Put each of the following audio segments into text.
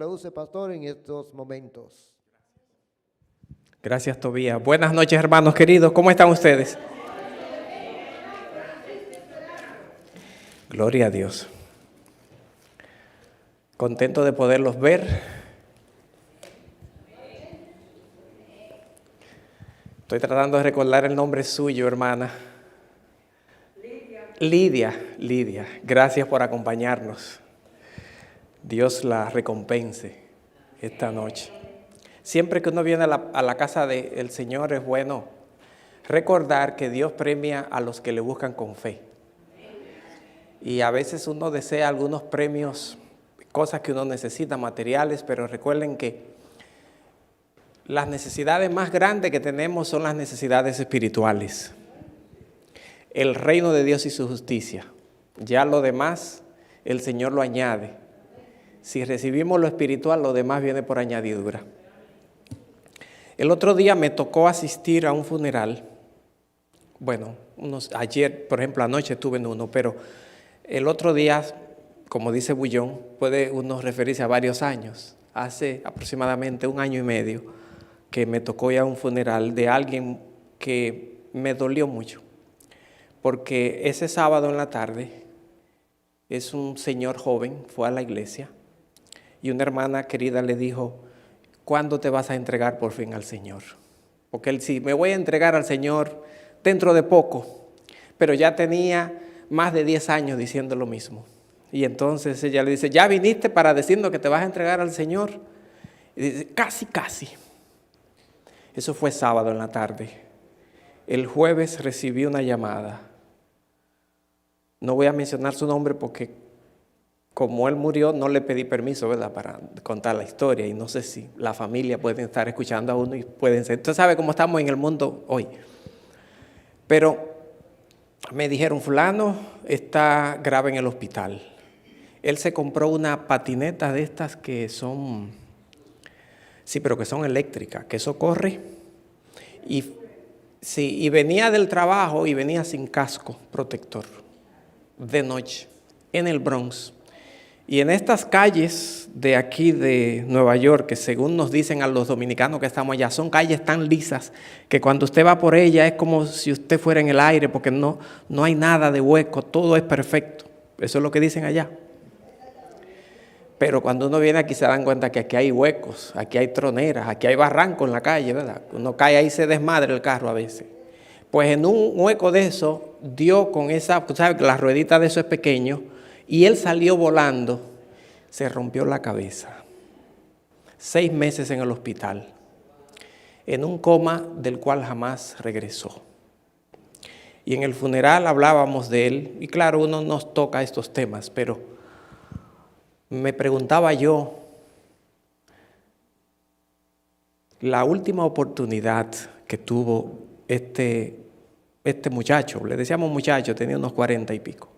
Lo use, pastor, en estos momentos. Gracias, Tobías. Buenas noches, hermanos queridos. ¿Cómo están ustedes? Gloria a Dios. Contento de poderlos ver. Estoy tratando de recordar el nombre suyo, hermana. Lidia. Gracias por acompañarnos. Dios la recompense esta noche. Siempre que uno viene a la casa del Señor es bueno recordar que Dios premia a los que le buscan con fe. Y a veces uno desea algunos premios, cosas que uno necesita, materiales, pero recuerden que las necesidades más grandes que tenemos son las necesidades espirituales. El reino de Dios y su justicia. Ya lo demás, el Señor lo añade. Si recibimos lo espiritual, lo demás viene por añadidura. El otro día me tocó asistir a un funeral. Bueno, ayer, por ejemplo, anoche estuve en uno, pero el otro día, como dice Bullón, puede uno referirse a varios años. Hace aproximadamente 1 año y medio que me tocó ya un funeral de alguien que me dolió mucho. Porque ese sábado en la tarde es un señor joven, fue a la iglesia y una hermana querida le dijo: ¿cuándo te vas a entregar por fin al Señor? Porque él sí, me voy a entregar al Señor dentro de poco, pero ya tenía más de 10 años diciendo lo mismo. Y entonces ella le dice: ¿ya viniste para decirnos que te vas a entregar al Señor? Y dice: casi. Eso fue sábado en la tarde. El jueves recibí una llamada. No voy a mencionar su nombre porque como él murió no le pedí permiso, ¿verdad?, para contar la historia, y no sé si la familia puede estar escuchando a uno y pueden ser. Usted sabe cómo estamos en el mundo hoy. Pero me dijeron: fulano está grave en el hospital. Él se compró una patineta de estas que son, sí, pero que son eléctricas, que eso corre. Y venía del trabajo y venía sin casco protector, de noche, en el Bronx. Y en estas calles de aquí de Nueva York, que según nos dicen a los dominicanos que estamos allá, son calles tan lisas que cuando usted va por ellas es como si usted fuera en el aire, porque no hay nada de hueco, todo es perfecto. Eso es lo que dicen allá. Pero cuando uno viene aquí se dan cuenta que aquí hay huecos, aquí hay troneras, aquí hay barranco en la calle, ¿verdad? Uno cae ahí y se desmadre el carro a veces. Pues en un hueco de eso dio con esa, ¿sabes? Que la ruedita de eso es pequeño, y él salió volando, se rompió la cabeza. 6 meses en el hospital, en un coma del cual jamás regresó. Y en el funeral hablábamos de él, y claro, uno nos toca estos temas, pero me preguntaba yo, la última oportunidad que tuvo este muchacho, le decíamos muchacho, tenía unos 40 y pico.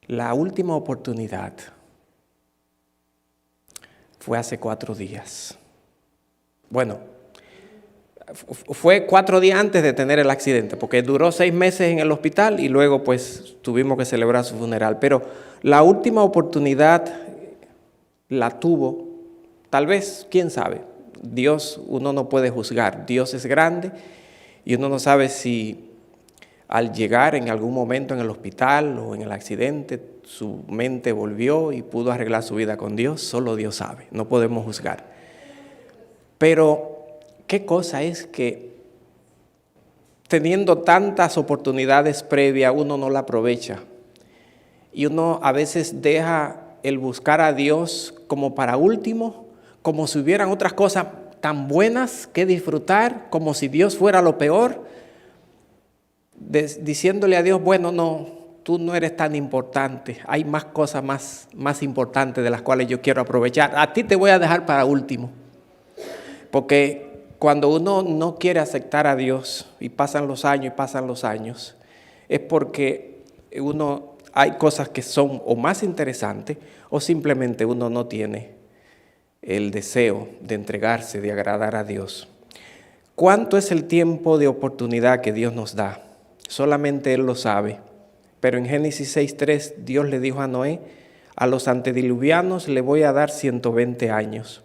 La última oportunidad fue hace 4 días. Bueno, fue 4 días antes de tener el accidente, porque duró 6 meses en el hospital y luego pues tuvimos que celebrar su funeral. Pero la última oportunidad la tuvo, tal vez, quién sabe. Dios, uno no puede juzgar. Dios es grande y uno no sabe si al llegar en algún momento en el hospital o en el accidente, su mente volvió y pudo arreglar su vida con Dios. Solo Dios sabe, no podemos juzgar. Pero, ¿qué cosa es que teniendo tantas oportunidades previas uno no la aprovecha? Y uno a veces deja el buscar a Dios como para último, como si hubieran otras cosas tan buenas que disfrutar, como si Dios fuera lo peor, diciéndole a Dios: bueno, no, tú no eres tan importante, hay más cosas más importantes de las cuales yo quiero aprovechar. A ti te voy a dejar para último. Porque cuando uno no quiere aceptar a Dios y pasan los años, es porque hay cosas que son o más interesantes o simplemente uno no tiene el deseo de entregarse, de agradar a Dios. ¿Cuánto es el tiempo de oportunidad que Dios nos da? Solamente Él lo sabe. Pero en Génesis 6:3 Dios le dijo a Noé: a los antediluvianos le voy a dar 120 años.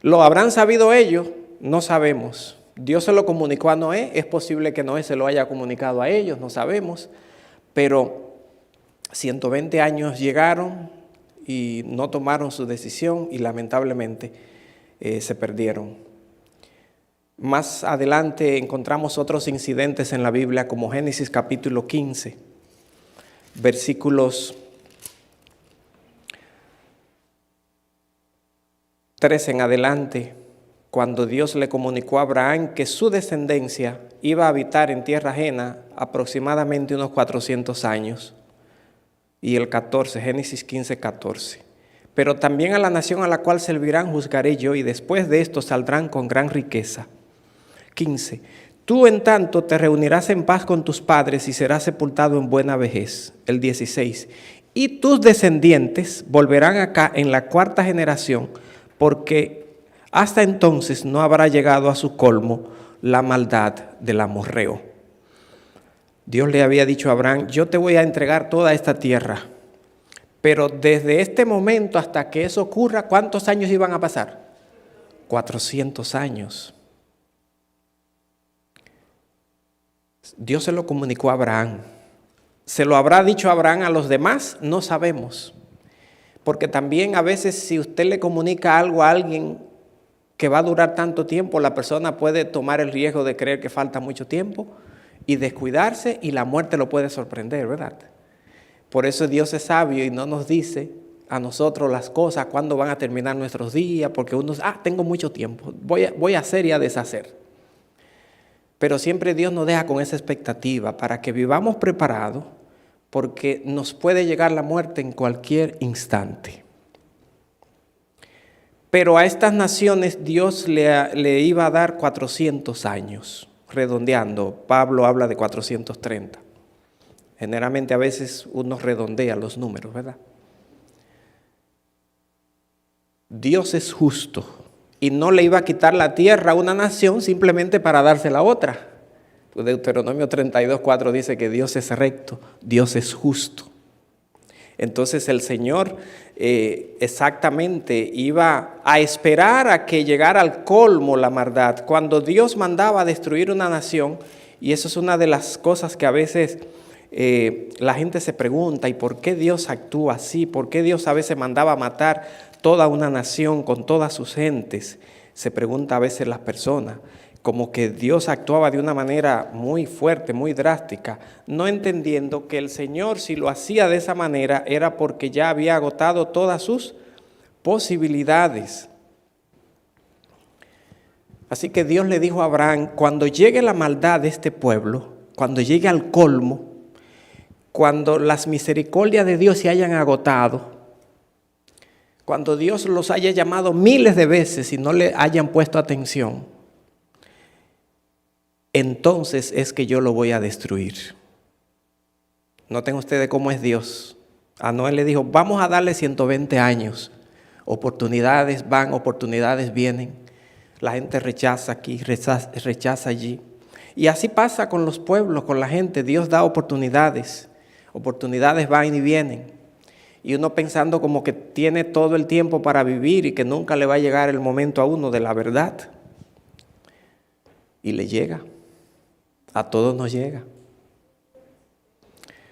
¿Lo habrán sabido ellos? No sabemos. Dios se lo comunicó a Noé, es posible que Noé se lo haya comunicado a ellos, no sabemos, pero 120 años llegaron y no tomaron su decisión y lamentablemente se perdieron. Más adelante encontramos otros incidentes en la Biblia como Génesis capítulo 15, versículos 13 en adelante, cuando Dios le comunicó a Abraham que su descendencia iba a habitar en tierra ajena aproximadamente unos 400 años. Y el 14, Génesis 15, 14. Pero también a la nación a la cual servirán juzgaré yo, y después de esto saldrán con gran riqueza. 15. Tú en tanto te reunirás en paz con tus padres y serás sepultado en buena vejez. El 16. Y tus descendientes volverán acá en la cuarta generación, porque hasta entonces no habrá llegado a su colmo la maldad del amorreo. Dios le había dicho a Abraham, yo te voy a entregar toda esta tierra, pero desde este momento hasta que eso ocurra, ¿cuántos años iban a pasar? 400 años. Dios se lo comunicó a Abraham. ¿Se lo habrá dicho Abraham a los demás? No sabemos. Porque también a veces si usted le comunica algo a alguien que va a durar tanto tiempo, la persona puede tomar el riesgo de creer que falta mucho tiempo y descuidarse y la muerte lo puede sorprender, ¿verdad? Por eso Dios es sabio y no nos dice a nosotros las cosas, cuándo van a terminar nuestros días, porque uno dice, tengo mucho tiempo, voy a hacer y a deshacer. Pero siempre Dios nos deja con esa expectativa para que vivamos preparados, porque nos puede llegar la muerte en cualquier instante. Pero a estas naciones Dios le iba a dar 400 años, redondeando. Pablo habla de 430. Generalmente a veces uno redondea los números, ¿verdad? Dios es justo y no le iba a quitar la tierra a una nación simplemente para dársela a otra. Deuteronomio 32:4 dice que Dios es recto, Dios es justo. Entonces el Señor exactamente iba a esperar a que llegara al colmo la maldad. Cuando Dios mandaba destruir una nación, y eso es una de las cosas que a veces la gente se pregunta, ¿y por qué Dios actúa así? ¿Por qué Dios a veces mandaba matar toda una nación con todas sus gentes? Se pregunta a veces las personas. Como que Dios actuaba de una manera muy fuerte, muy drástica, no entendiendo que el Señor, si lo hacía de esa manera, era porque ya había agotado todas sus posibilidades. Así que Dios le dijo a Abraham, cuando llegue la maldad de este pueblo, cuando llegue al colmo, cuando las misericordias de Dios se hayan agotado, cuando Dios los haya llamado miles de veces y no le hayan puesto atención, entonces es que yo lo voy a destruir. Noten ustedes cómo es Dios. A Noé le dijo, vamos a darle 120 años. Oportunidades van, oportunidades vienen. La gente rechaza aquí, rechaza allí. Y así pasa con los pueblos, con la gente. Dios da oportunidades. Oportunidades van y vienen. Y uno pensando como que tiene todo el tiempo para vivir y que nunca le va a llegar el momento a uno de la verdad. Y le llega. A todos nos llega.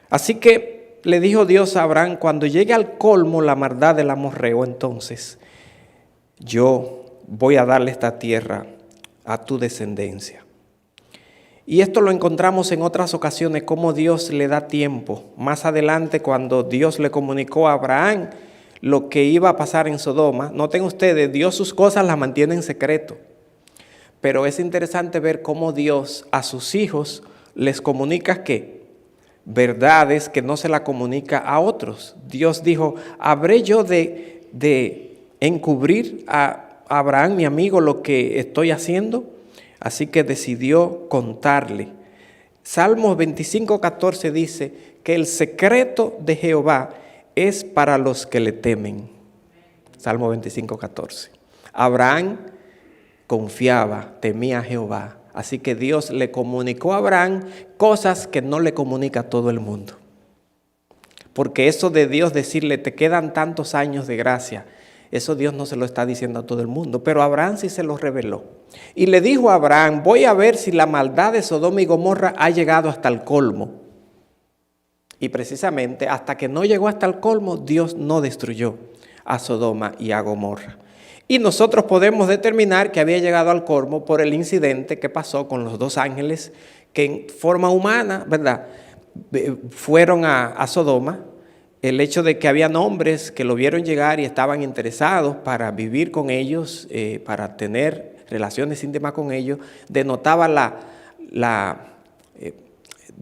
Así que le dijo Dios a Abraham, cuando llegue al colmo la maldad del amorreo, entonces yo voy a darle esta tierra a tu descendencia. Y esto lo encontramos en otras ocasiones, como Dios le da tiempo. Más adelante, cuando Dios le comunicó a Abraham lo que iba a pasar en Sodoma, noten ustedes, Dios sus cosas las mantiene en secreto. Pero es interesante ver cómo Dios a sus hijos les comunica ¿qué? Verdades que no se la comunica a otros. Dios dijo, ¿habré yo de encubrir a Abraham, mi amigo, lo que estoy haciendo? Así que decidió contarle. Salmos 25:14 dice que el secreto de Jehová es para los que le temen. Salmo 25:14. Abraham confiaba, temía a Jehová. Así que Dios le comunicó a Abraham cosas que no le comunica a todo el mundo. porque eso de Dios decirle, te quedan tantos años de gracia, eso Dios no se lo está diciendo a todo el mundo, pero a Abraham sí se lo reveló. Y le dijo a Abraham, voy a ver si la maldad de Sodoma y Gomorra ha llegado hasta el colmo. Y precisamente hasta que no llegó hasta el colmo, Dios no destruyó a Sodoma y a Gomorra. Y nosotros podemos determinar que había llegado al colmo por el incidente que pasó con los dos ángeles que en forma humana, ¿verdad?, fueron a Sodoma. El hecho de que habían hombres que lo vieron llegar y estaban interesados para vivir con ellos, para tener relaciones íntimas con ellos, denotaba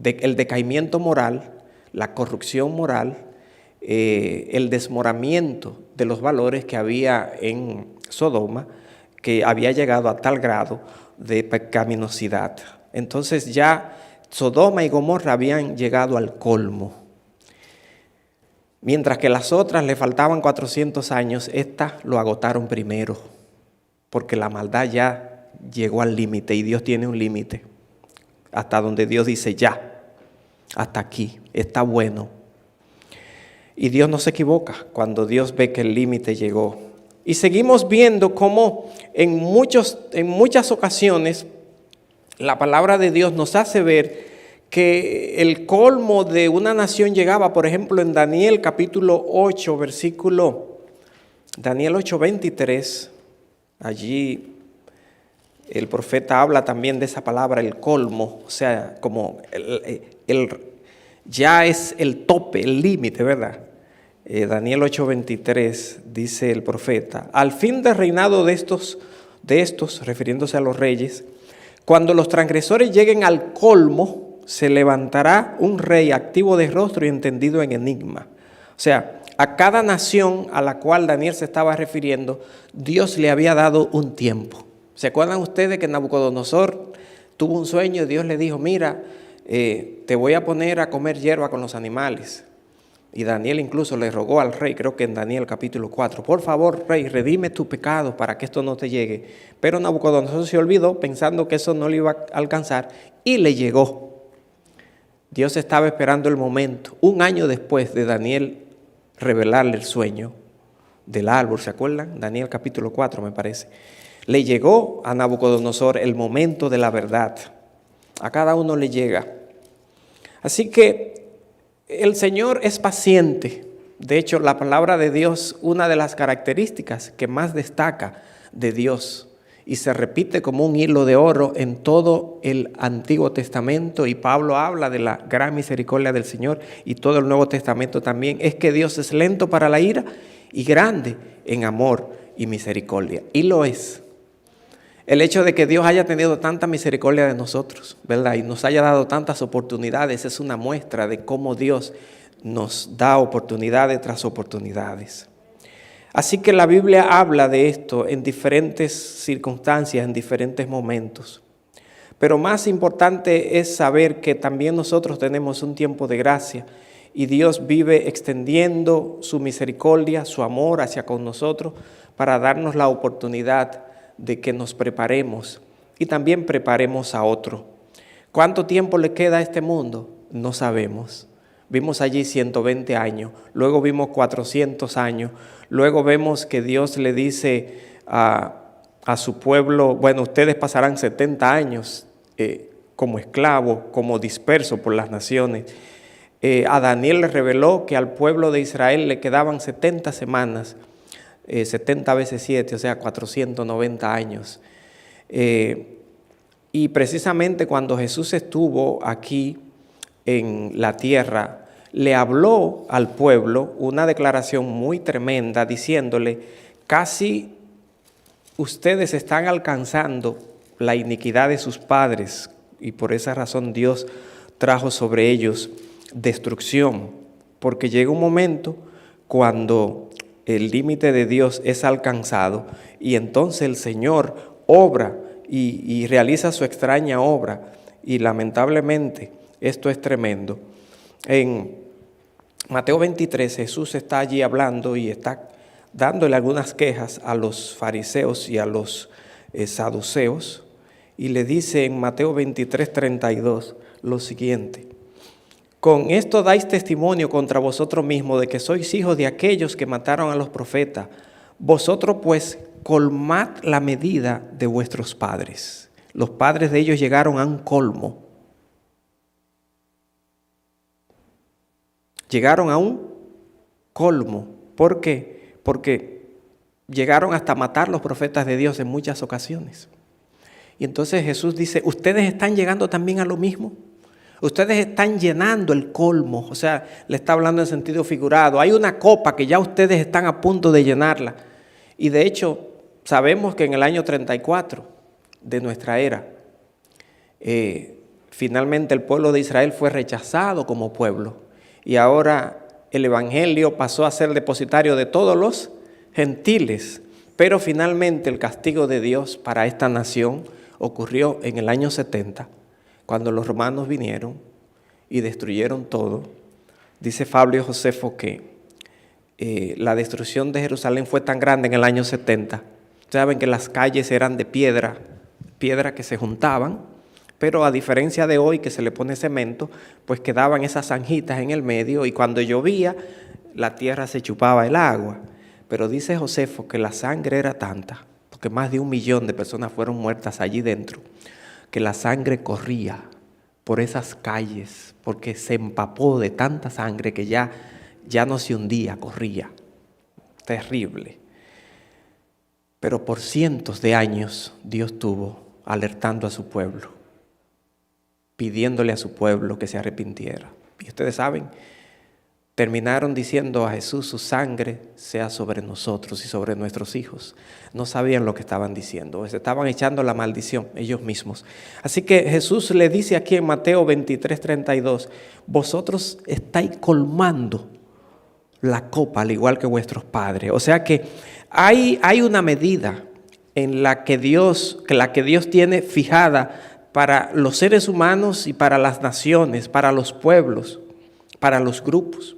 el decaimiento moral, la corrupción moral, el desmoronamiento de los valores que había en Sodoma, que había llegado a tal grado de pecaminosidad. Entonces ya Sodoma y Gomorra habían llegado al colmo. Mientras que las otras le faltaban 400 años, estas lo agotaron primero, porque la maldad ya llegó al límite y Dios tiene un límite, hasta donde Dios dice ya, hasta aquí, está bueno. Y Dios no se equivoca cuando Dios ve que el límite llegó. Y seguimos viendo cómo en muchas ocasiones la palabra de Dios nos hace ver que el colmo de una nación llegaba, por ejemplo, en Daniel capítulo 8, Daniel 8:23, allí el profeta habla también de esa palabra, el colmo, o sea, como ya es el tope, el límite, ¿verdad? Daniel 8:23 dice el profeta, al fin del reinado de estos, refiriéndose a los reyes, cuando los transgresores lleguen al colmo, se levantará un rey activo de rostro y entendido en enigma. O sea, a cada nación a la cual Daniel se estaba refiriendo, Dios le había dado un tiempo. ¿Se acuerdan ustedes que Nabucodonosor tuvo un sueño y Dios le dijo, mira, te voy a poner a comer hierba con los animales? Y Daniel incluso le rogó al rey, creo que en Daniel capítulo 4, por favor, rey, redime tu pecado para que esto no te llegue. Pero Nabucodonosor se olvidó pensando que eso no le iba a alcanzar y le llegó. Dios estaba esperando el momento, un año después de Daniel revelarle el sueño del árbol, ¿se acuerdan? Daniel capítulo 4 me parece. Le llegó a Nabucodonosor el momento de la verdad. A cada uno le llega. Así que el Señor es paciente. De hecho, la palabra de Dios, una de las características que más destaca de Dios y se repite como un hilo de oro en todo el Antiguo Testamento, y Pablo habla de la gran misericordia del Señor y todo el Nuevo Testamento también, es que Dios es lento para la ira y grande en amor y misericordia. Y lo es. El hecho de que Dios haya tenido tanta misericordia de nosotros, ¿verdad?, y nos haya dado tantas oportunidades, es una muestra de cómo Dios nos da oportunidades tras oportunidades. Así que la Biblia habla de esto en diferentes circunstancias, en diferentes momentos. Pero más importante es saber que también nosotros tenemos un tiempo de gracia y Dios vive extendiendo su misericordia, su amor hacia con nosotros para darnos la oportunidad de que nos preparemos y también preparemos a otro. ¿Cuánto tiempo le queda a este mundo? No sabemos. Vimos allí 120 años, luego vimos 400 años, luego vemos que Dios le dice a su pueblo, bueno, ustedes pasarán 70 años como esclavos, como dispersos por las naciones. A Daniel le reveló que al pueblo de Israel le quedaban 70 semanas, 70 veces 7, o sea, 490 años. Y precisamente cuando Jesús estuvo aquí en la tierra, le habló al pueblo una declaración muy tremenda, diciéndole, casi ustedes están alcanzando la iniquidad de sus padres, y por esa razón Dios trajo sobre ellos destrucción, porque llega un momento cuando el límite de Dios es alcanzado y entonces el Señor obra y realiza su extraña obra, y lamentablemente esto es tremendo. En Mateo 23 Jesús está allí hablando y está dándole algunas quejas a los fariseos y a los saduceos, y le dice en Mateo 23:32 lo siguiente: Con esto dais testimonio contra vosotros mismos de que sois hijos de aquellos que mataron a los profetas. Vosotros pues colmad la medida de vuestros padres. Los padres de ellos llegaron a un colmo. Llegaron a un colmo. ¿Por qué? Porque llegaron hasta matar los profetas de Dios en muchas ocasiones. Y entonces Jesús dice, ustedes están llegando también a lo mismo. Ustedes están llenando el colmo, o sea, le está hablando en sentido figurado. Hay una copa que ya ustedes están a punto de llenarla. Y de hecho, sabemos que en el año 34 de nuestra era, finalmente el pueblo de Israel fue rechazado como pueblo. Y ahora el evangelio pasó a ser depositario de todos los gentiles. Pero finalmente el castigo de Dios para esta nación ocurrió en el año 70. Cuando los romanos vinieron y destruyeron todo. Dice Fabio Josefo que la destrucción de Jerusalén fue tan grande en el año 70. Saben que las calles eran de piedra que se juntaban, pero a diferencia de hoy que se le pone cemento, pues quedaban esas zanjitas en el medio y cuando llovía la tierra se chupaba el agua. Pero dice Josefo que la sangre era tanta, porque más de 1 millón de personas fueron muertas allí dentro, que la sangre corría por esas calles, porque se empapó de tanta sangre que ya no se hundía, corría. Terrible. Pero por cientos de años Dios estuvo alertando a su pueblo, pidiéndole a su pueblo que se arrepintiera. Y ustedes saben, terminaron diciendo a Jesús, su sangre sea sobre nosotros y sobre nuestros hijos. No sabían lo que estaban diciendo, se estaban echando la maldición ellos mismos. Así que Jesús le dice aquí en Mateo 23:32, vosotros estáis colmando la copa al igual que vuestros padres. O sea que hay una medida en la que Dios tiene fijada para los seres humanos y para las naciones, para los pueblos, para los grupos.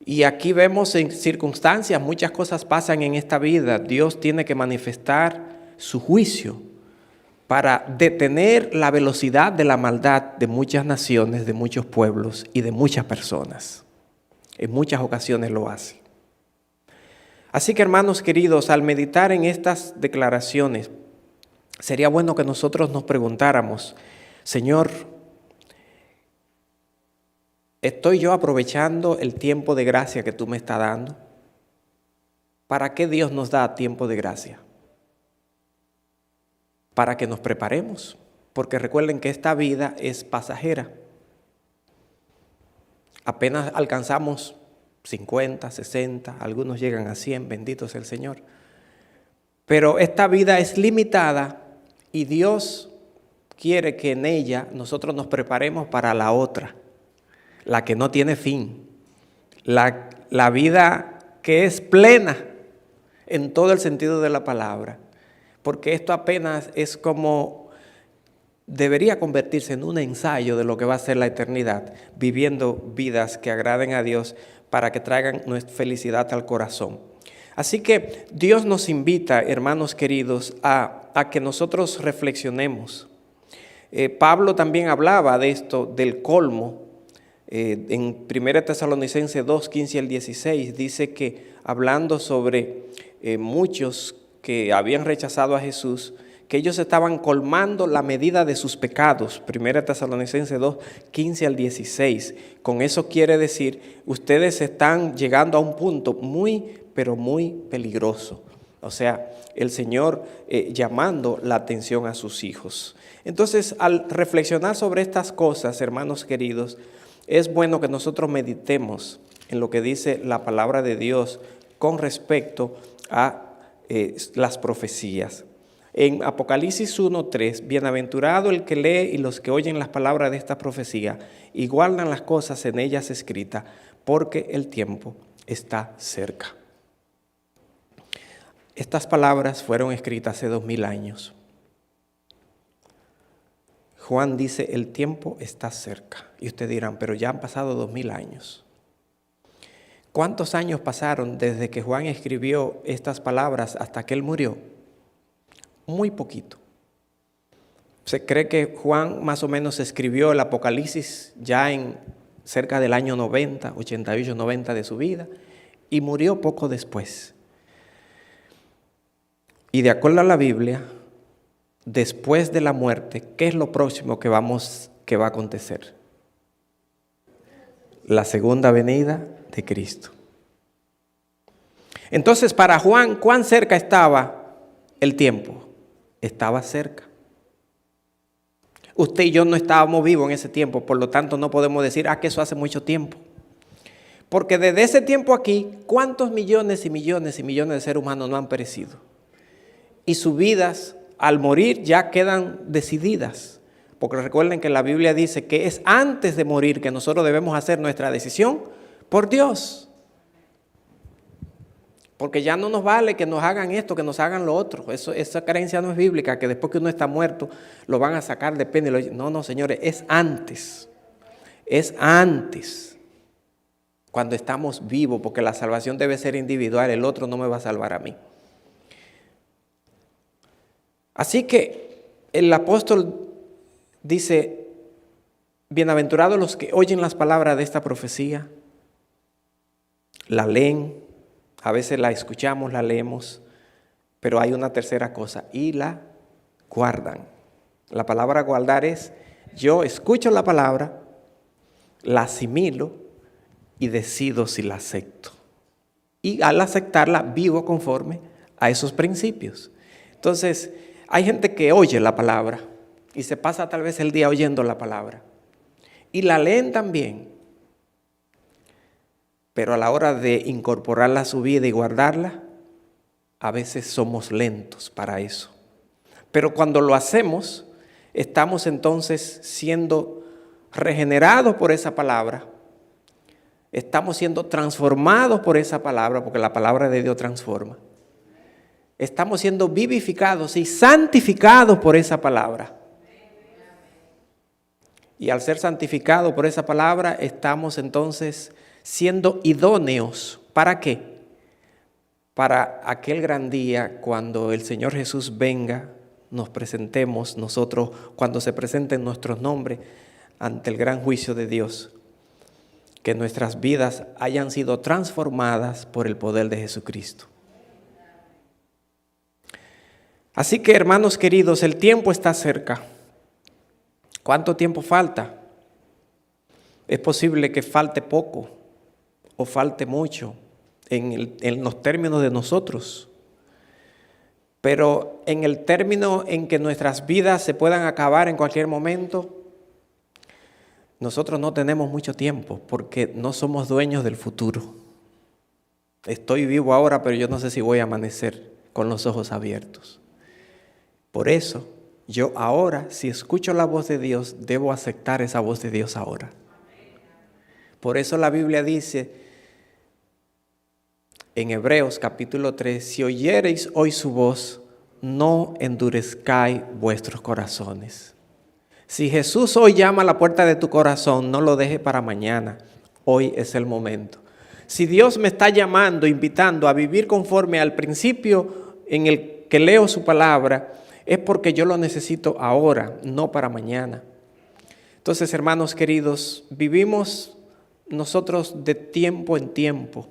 Y aquí vemos en circunstancias, muchas cosas pasan en esta vida. Dios tiene que manifestar su juicio para detener la velocidad de la maldad de muchas naciones, de muchos pueblos y de muchas personas. En muchas ocasiones lo hace. Así que, hermanos queridos, al meditar en estas declaraciones, sería bueno que nosotros nos preguntáramos, Señor, ¿estoy yo aprovechando el tiempo de gracia que tú me estás dando? ¿Para qué Dios nos da tiempo de gracia? Para que nos preparemos, porque recuerden que esta vida es pasajera. Apenas alcanzamos 50, 60, algunos llegan a 100, bendito sea el Señor. Pero esta vida es limitada y Dios quiere que en ella nosotros nos preparemos para la otra, la que no tiene fin, la vida que es plena en todo el sentido de la palabra. Porque esto apenas es como, debería convertirse en un ensayo de lo que va a ser la eternidad, viviendo vidas que agraden a Dios para que traigan nuestra felicidad al corazón. Así que Dios nos invita, hermanos queridos, a que nosotros reflexionemos. Pablo también hablaba de esto, del colmo. En 1 Tesalonicenses 2, 15 al 16, dice que hablando sobre muchos que habían rechazado a Jesús, que ellos estaban colmando la medida de sus pecados. 1 Tesalonicenses 2, 15 al 16. Con eso quiere decir, ustedes están llegando a un punto muy, pero muy peligroso. O sea, el Señor llamando la atención a sus hijos. Entonces, al reflexionar sobre estas cosas, hermanos queridos, es bueno que nosotros meditemos en lo que dice la palabra de Dios con respecto a las profecías. En Apocalipsis 1:3, bienaventurado el que lee y los que oyen las palabras de esta profecía y guardan las cosas en ellas escritas, porque el tiempo está cerca. Estas palabras fueron escritas hace 2000 años. Juan dice, el tiempo está cerca. Y ustedes dirán, pero ya han pasado 2000 años. ¿Cuántos años pasaron desde que Juan escribió estas palabras hasta que él murió? Muy poquito. Se cree que Juan más o menos escribió el Apocalipsis ya en cerca del año 90, 88, 90 de su vida, y murió poco después. Y de acuerdo a la Biblia, después de la muerte, ¿qué es lo próximo que va a acontecer? La segunda venida de Cristo. Entonces, para Juan, ¿cuán cerca estaba el tiempo? Estaba cerca. Usted y yo no estábamos vivos en ese tiempo, por lo tanto no podemos decir, que eso hace mucho tiempo. Porque desde ese tiempo aquí, ¿cuántos millones y millones y millones de seres humanos no han perecido? Y sus vidas, al morir, ya quedan decididas. Porque recuerden que la Biblia dice que es antes de morir que nosotros debemos hacer nuestra decisión por Dios. Porque ya no nos vale que nos hagan esto, que nos hagan lo otro. Esa creencia no es bíblica, que después que uno está muerto lo van a sacar de pena. No, señores, es antes. Es antes. Cuando estamos vivos, porque la salvación debe ser individual, el otro no me va a salvar a mí. Así que el apóstol dice, bienaventurados los que oyen las palabras de esta profecía, la leen, a veces la escuchamos, la leemos, pero hay una tercera cosa, y la guardan. La palabra guardar es, yo escucho la palabra, la asimilo y decido si la acepto. Y al aceptarla, vivo conforme a esos principios. Entonces, hay gente que oye la palabra y se pasa tal vez el día oyendo la palabra. Y la leen también. Pero a la hora de incorporarla a su vida y guardarla, a veces somos lentos para eso. Pero cuando lo hacemos, estamos entonces siendo regenerados por esa palabra. Estamos siendo transformados por esa palabra, porque la palabra de Dios transforma. Estamos siendo vivificados y santificados por esa palabra. Y al ser santificados por esa palabra, estamos entonces siendo idóneos. ¿Para qué? Para aquel gran día cuando el Señor Jesús venga, nos presentemos nosotros, cuando se presenten nuestros nombres ante el gran juicio de Dios, que nuestras vidas hayan sido transformadas por el poder de Jesucristo. Así que, hermanos queridos, el tiempo está cerca. ¿Cuánto tiempo falta? Es posible que falte poco o falte mucho en los términos de nosotros. Pero en el término en que nuestras vidas se puedan acabar en cualquier momento, nosotros no tenemos mucho tiempo porque no somos dueños del futuro. Estoy vivo ahora, pero yo no sé si voy a amanecer con los ojos abiertos. Por eso, yo ahora, si escucho la voz de Dios, debo aceptar esa voz de Dios ahora. Por eso la Biblia dice en Hebreos capítulo 3, si oyereis hoy su voz, no endurezcáis vuestros corazones. Si Jesús hoy llama a la puerta de tu corazón, no lo deje para mañana. Hoy es el momento. Si Dios me está llamando, invitando a vivir conforme al principio en el que leo su palabra, es porque yo lo necesito ahora, no para mañana. Entonces, hermanos queridos, vivimos nosotros de tiempo en tiempo.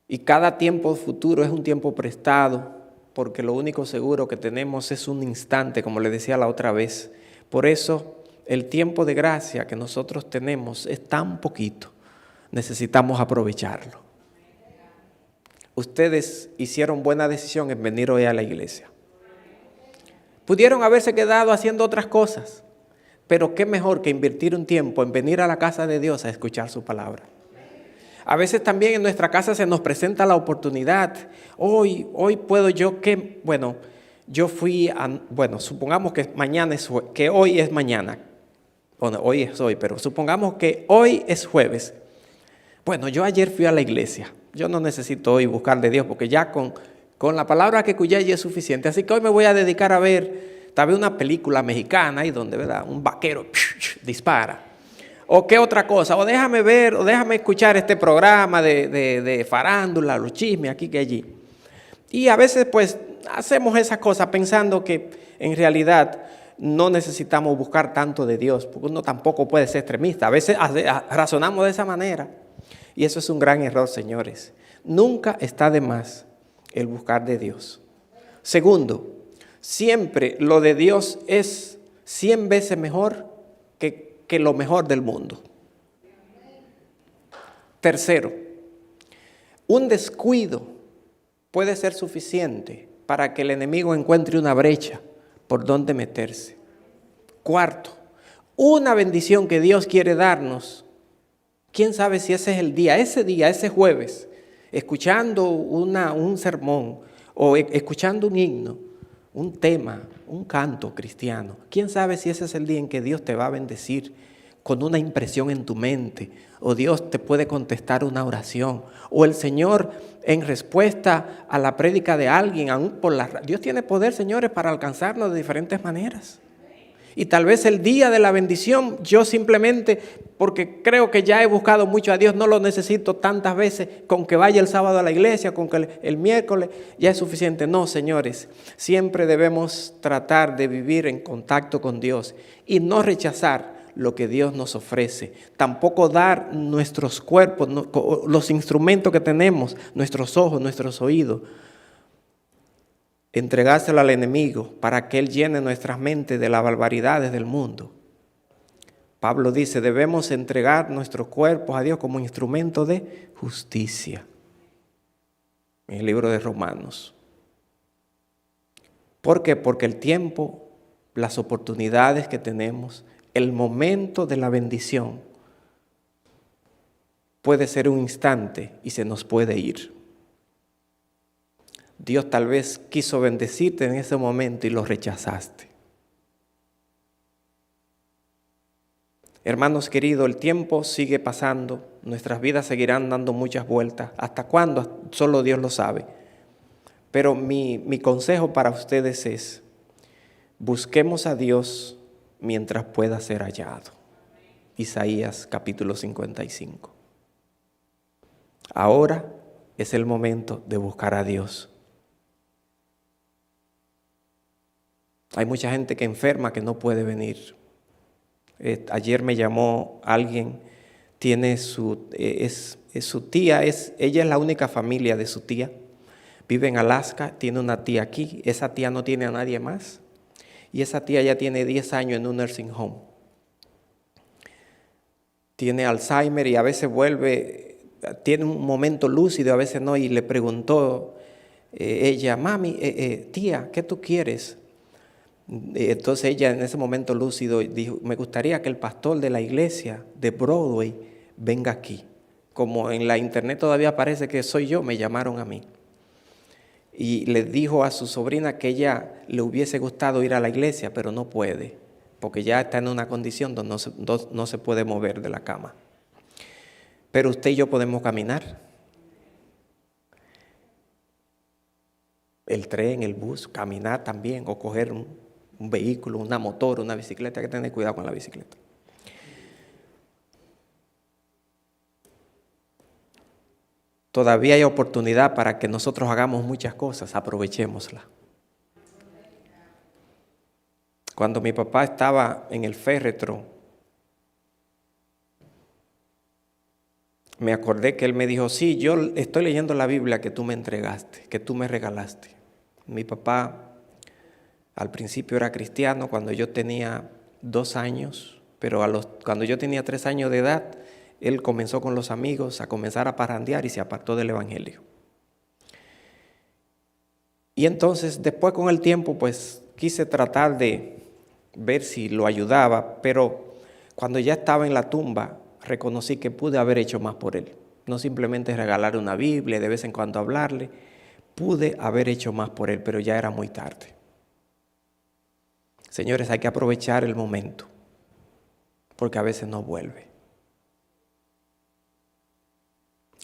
Y cada tiempo futuro es un tiempo prestado, porque lo único seguro que tenemos es un instante, como le decía la otra vez. Por eso, el tiempo de gracia que nosotros tenemos es tan poquito. Necesitamos aprovecharlo. Ustedes hicieron buena decisión en venir hoy a la iglesia. Pudieron haberse quedado haciendo otras cosas, pero qué mejor que invertir un tiempo en venir a la casa de Dios a escuchar su palabra. A veces también en nuestra casa se nos presenta la oportunidad. Hoy puedo yo que, yo fui supongamos que que hoy es mañana. Bueno, hoy es hoy, pero supongamos que hoy es jueves. Bueno, yo ayer fui a la iglesia. Yo no necesito hoy buscar de Dios porque ya con la palabra que escuché ya es suficiente. Así que hoy me voy a dedicar a ver tal vez una película mexicana ahí donde, ¿verdad?, un vaquero dispara. O qué otra cosa, o déjame ver, o déjame escuchar este programa de farándula, los chismes aquí que allí. Y a veces pues hacemos esas cosas pensando que en realidad no necesitamos buscar tanto de Dios, porque uno tampoco puede ser extremista. A veces razonamos de esa manera y eso es un gran error, señores. Nunca está de más el buscar de Dios. Segundo, siempre lo de Dios es 100 veces mejor que lo mejor del mundo. Tercero, un descuido puede ser suficiente para que el enemigo encuentre una brecha por donde meterse. Cuarto, una bendición que Dios quiere darnos. ¿Quién sabe si ese es el día, ese jueves, escuchando un sermón o escuchando un himno, un tema, un canto cristiano? ¿Quién sabe si ese es el día en que Dios te va a bendecir con una impresión en tu mente? O Dios te puede contestar una oración. O el Señor, en respuesta a la prédica de alguien, Dios tiene poder, señores, para alcanzarnos de diferentes maneras. Y tal vez el día de la bendición, yo simplemente, porque creo que ya he buscado mucho a Dios, no lo necesito tantas veces, con que vaya el sábado a la iglesia, con que el miércoles ya es suficiente. No, señores, siempre debemos tratar de vivir en contacto con Dios y no rechazar lo que Dios nos ofrece. Tampoco dar nuestros cuerpos, los instrumentos que tenemos, nuestros ojos, nuestros oídos, entregárselo al enemigo para que él llene nuestras mentes de las barbaridades del mundo. Pablo dice, debemos entregar nuestros cuerpos a Dios como instrumento de justicia. En el libro de Romanos. ¿Por qué? Porque el tiempo, las oportunidades que tenemos, el momento de la bendición puede ser un instante y se nos puede ir. Dios tal vez quiso bendecirte en ese momento y lo rechazaste. Hermanos queridos, el tiempo sigue pasando, nuestras vidas seguirán dando muchas vueltas. ¿Hasta cuándo? Solo Dios lo sabe. Pero mi consejo para ustedes es, busquemos a Dios mientras pueda ser hallado. Isaías capítulo 55. Ahora es el momento de buscar a Dios. Hay mucha gente que enferma que no puede venir. Ayer me llamó alguien, tiene su tía, ella es la única familia de su tía. Vive en Alaska, tiene una tía aquí, esa tía no tiene a nadie más. Y esa tía ya tiene 10 años en un nursing home. Tiene Alzheimer y a veces vuelve, tiene un momento lúcido, a veces no. Y le preguntó ella, mami, tía, ¿qué tú quieres? Entonces ella en ese momento lúcido dijo, me gustaría que el pastor de la iglesia de Broadway venga aquí. Como en la internet todavía parece que soy yo, me llamaron a mí. Y le dijo a su sobrina que ella le hubiese gustado ir a la iglesia, pero no puede, porque ya está en una condición donde no se puede mover de la cama. Pero usted y yo podemos caminar. El tren, el bus, caminar también, o coger un vehículo, una motor, una bicicleta. Hay que tener cuidado con la bicicleta. Todavía hay oportunidad para que nosotros hagamos muchas cosas, aprovechémosla. Cuando mi papá estaba en el féretro, me acordé que él me dijo, sí, yo estoy leyendo la Biblia que tú me entregaste, que tú me regalaste. Mi papá al principio era cristiano cuando yo tenía 2 años, pero cuando yo tenía 3 años de edad, él comenzó con los amigos a comenzar a parrandear y se apartó del evangelio. Y entonces después con el tiempo pues quise tratar de ver si lo ayudaba, pero cuando ya estaba en la tumba reconocí que pude haber hecho más por él. No simplemente regalarle una Biblia, de vez en cuando hablarle, pude haber hecho más por él, pero ya era muy tarde. Señores, hay que aprovechar el momento, porque a veces no vuelve.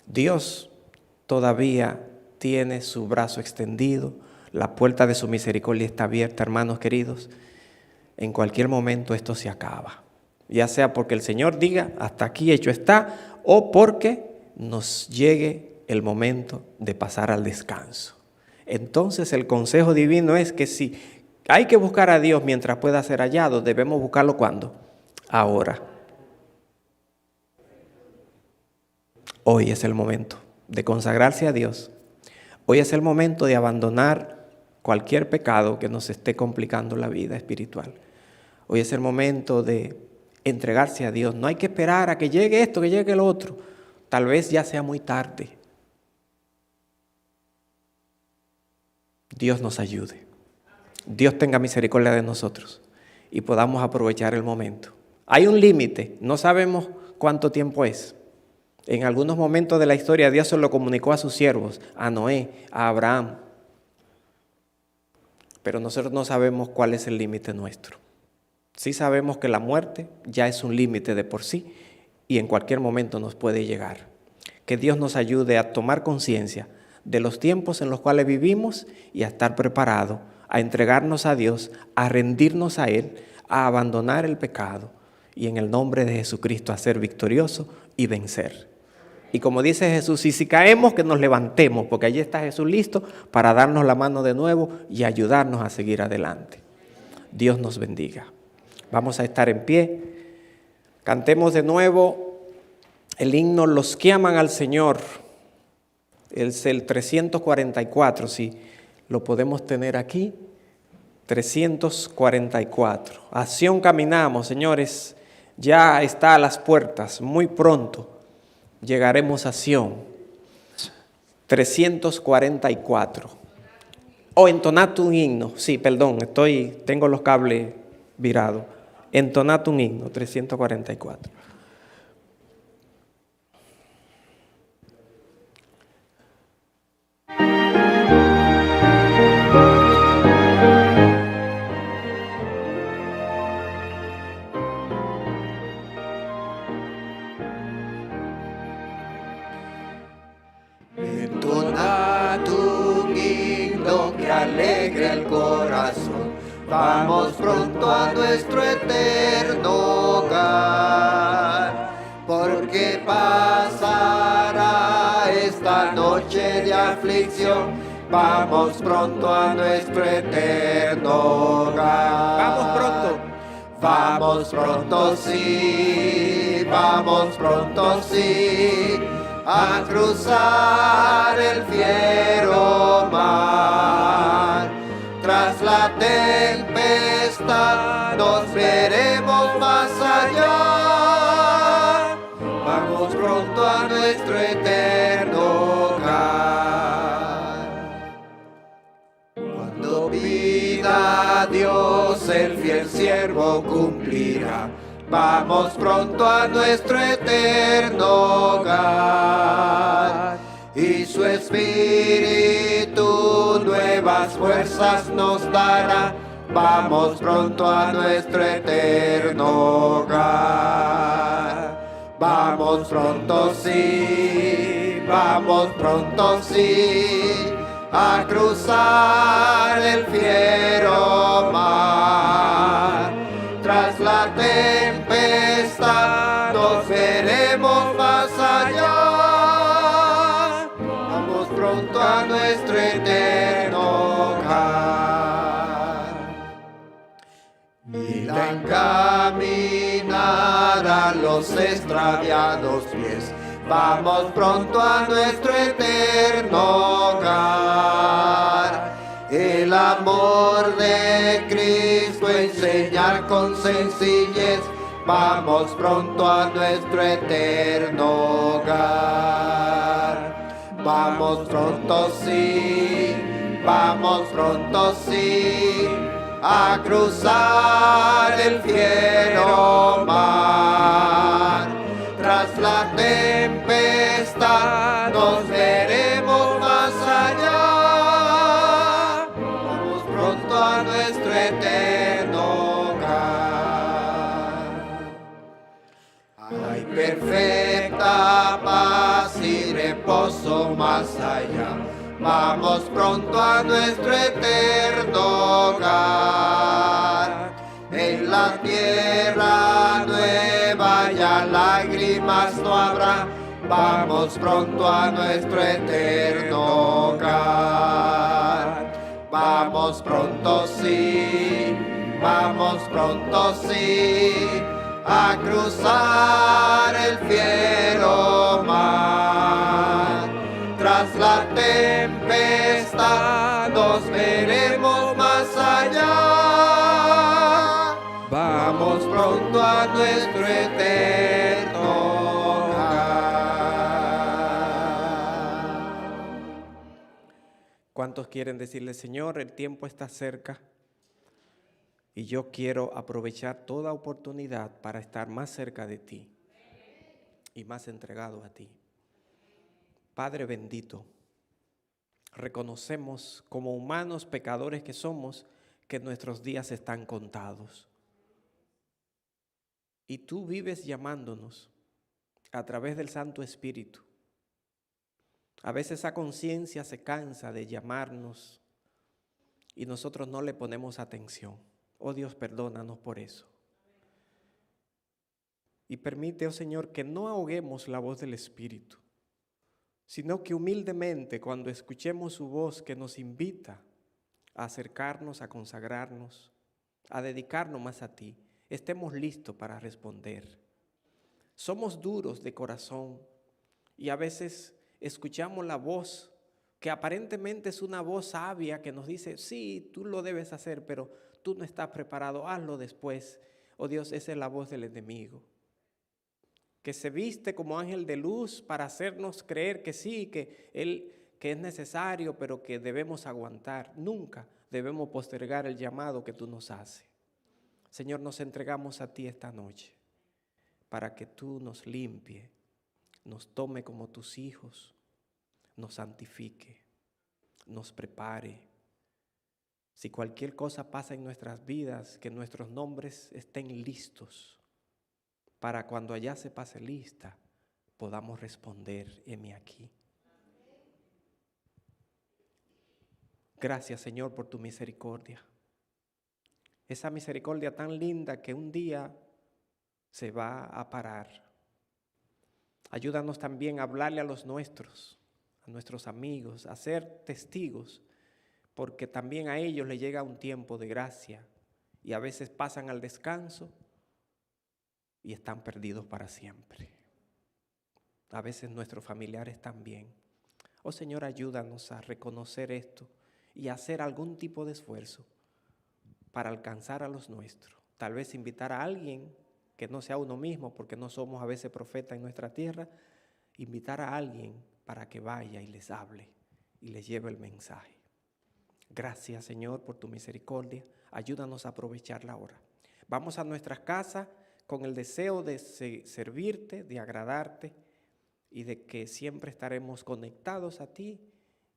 Dios todavía tiene su brazo extendido, la puerta de su misericordia está abierta, hermanos queridos. En cualquier momento esto se acaba, ya sea porque el Señor diga hasta aquí hecho está, o porque nos llegue el momento de pasar al descanso. Entonces el consejo divino es que si hay que buscar a Dios mientras pueda ser hallado, debemos buscarlo ¿cuándo? Ahora. Hoy es el momento de consagrarse a Dios. Hoy es el momento de abandonar cualquier pecado que nos esté complicando la vida espiritual. Hoy es el momento de entregarse a Dios. No hay que esperar a que llegue esto, que llegue lo otro. Tal vez ya sea muy tarde. Dios nos ayude. Dios tenga misericordia de nosotros y podamos aprovechar el momento. Hay un límite, no sabemos cuánto tiempo es. En algunos momentos de la historia Dios se lo comunicó a sus siervos, a Noé, a Abraham. Pero nosotros no sabemos cuál es el límite nuestro. Sí sabemos que la muerte ya es un límite de por sí y en cualquier momento nos puede llegar. Que Dios nos ayude a tomar conciencia de los tiempos en los cuales vivimos y a estar preparados, a entregarnos a Dios, a rendirnos a Él, a abandonar el pecado y en el nombre de Jesucristo a ser victorioso y vencer. Y como dice Jesús, y si caemos, que nos levantemos, porque allí está Jesús listo para darnos la mano de nuevo y ayudarnos a seguir adelante. Dios nos bendiga. Vamos a estar en pie. Cantemos de nuevo el himno Los que aman al Señor. Es el 344, si lo podemos tener aquí. 344. Acción caminamos, señores. Ya está a las puertas, muy pronto. Llegaremos a Sion. 344. Entonad un himno. Sí, perdón, tengo los cables virados. Entonad un himno, 344. Entonad un himno que alegre el corazón. Vamos pronto a nuestro eterno hogar, porque pasará esta noche de aflicción. Vamos pronto a nuestro eterno hogar. Vamos pronto. Vamos pronto, sí, vamos pronto, sí, a cruzar el fiero mar. Tras la tempestad nos veremos más allá. Vamos pronto a nuestro eterno hogar. Cuando pida a Dios el fiel siervo cumplirá. Vamos pronto a nuestro eterno hogar, y su Espíritu nuevas fuerzas nos dará. Vamos pronto a nuestro eterno hogar. Vamos pronto sí, a cruzar el fiero mar. Tras la tempestad nos veremos más allá. Vamos pronto a nuestro eterno hogar. Y la encaminar a los extraviados pies. Vamos pronto a nuestro eterno hogar. El amor de Cristo enseñar con sencillez. Vamos pronto a nuestro eterno hogar. Vamos pronto sí, a cruzar el fiero mar. Tras la tempestad nos veremos más allá. Vamos pronto a nuestro eterno hogar. Hay perfecta paz y reposo más allá. Vamos pronto a nuestro eterno hogar. En la tierra nueva ya lágrimas no habrá. Vamos pronto a nuestro eterno hogar. Vamos pronto sí, a cruzar el fiero mar. Tras la tempestad nos veremos más allá. Vamos pronto a nuestro eterno hogar. ¿Cuántos quieren decirle, Señor, el tiempo está cerca y yo quiero aprovechar toda oportunidad para estar más cerca de ti y más entregado a ti? Padre bendito, reconocemos como humanos pecadores que somos que nuestros días están contados. Y tú vives llamándonos a través del Santo Espíritu. A veces esa conciencia se cansa de llamarnos y nosotros no le ponemos atención. Oh Dios, perdónanos por eso. Y permite, oh Señor, que no ahoguemos la voz del Espíritu, sino que humildemente, cuando escuchemos su voz que nos invita a acercarnos, a consagrarnos, a dedicarnos más a ti, estemos listos para responder. Somos duros de corazón y a veces escuchamos la voz que aparentemente es una voz sabia que nos dice, sí, tú lo debes hacer, pero tú no estás preparado, hazlo después. Oh Dios, esa es la voz del enemigo, que se viste como ángel de luz para hacernos creer que sí, que es necesario, pero que debemos aguantar. Nunca debemos postergar el llamado que tú nos haces. Señor, nos entregamos a ti esta noche para que tú nos limpie, nos tome como tus hijos, nos santifique, nos prepare. Si cualquier cosa pasa en nuestras vidas, que nuestros nombres estén listos para cuando allá se pase lista, podamos responder, heme aquí. Gracias, Señor, por tu misericordia. Esa misericordia tan linda que un día se va a parar. Ayúdanos también a hablarle a los nuestros, a nuestros amigos, a ser testigos, porque también a ellos les llega un tiempo de gracia y a veces pasan al descanso y están perdidos para siempre. A veces nuestros familiares también. Oh Señor, ayúdanos a reconocer esto y a hacer algún tipo de esfuerzo para alcanzar a los nuestros. Tal vez invitar a alguien que no sea uno mismo, porque no somos a veces profetas en nuestra tierra, invitar a alguien para que vaya y les hable y les lleve el mensaje. Gracias, Señor, por tu misericordia. Ayúdanos a aprovecharla ahora. Vamos a nuestras casas con el deseo de servirte, de agradarte y de que siempre estaremos conectados a ti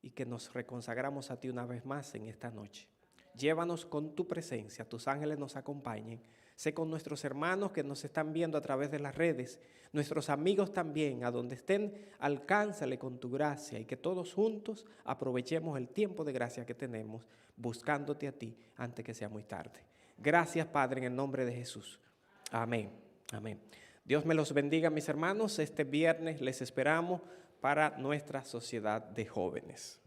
y que nos reconsagramos a ti una vez más en esta noche. Llévanos con tu presencia, tus ángeles nos acompañen. Sé con nuestros hermanos que nos están viendo a través de las redes, nuestros amigos también, a donde estén, alcánzale con tu gracia y que todos juntos aprovechemos el tiempo de gracia que tenemos buscándote a ti antes que sea muy tarde. Gracias, Padre, en el nombre de Jesús. Amén. Amén. Dios me los bendiga, mis hermanos. Este viernes les esperamos para nuestra sociedad de jóvenes.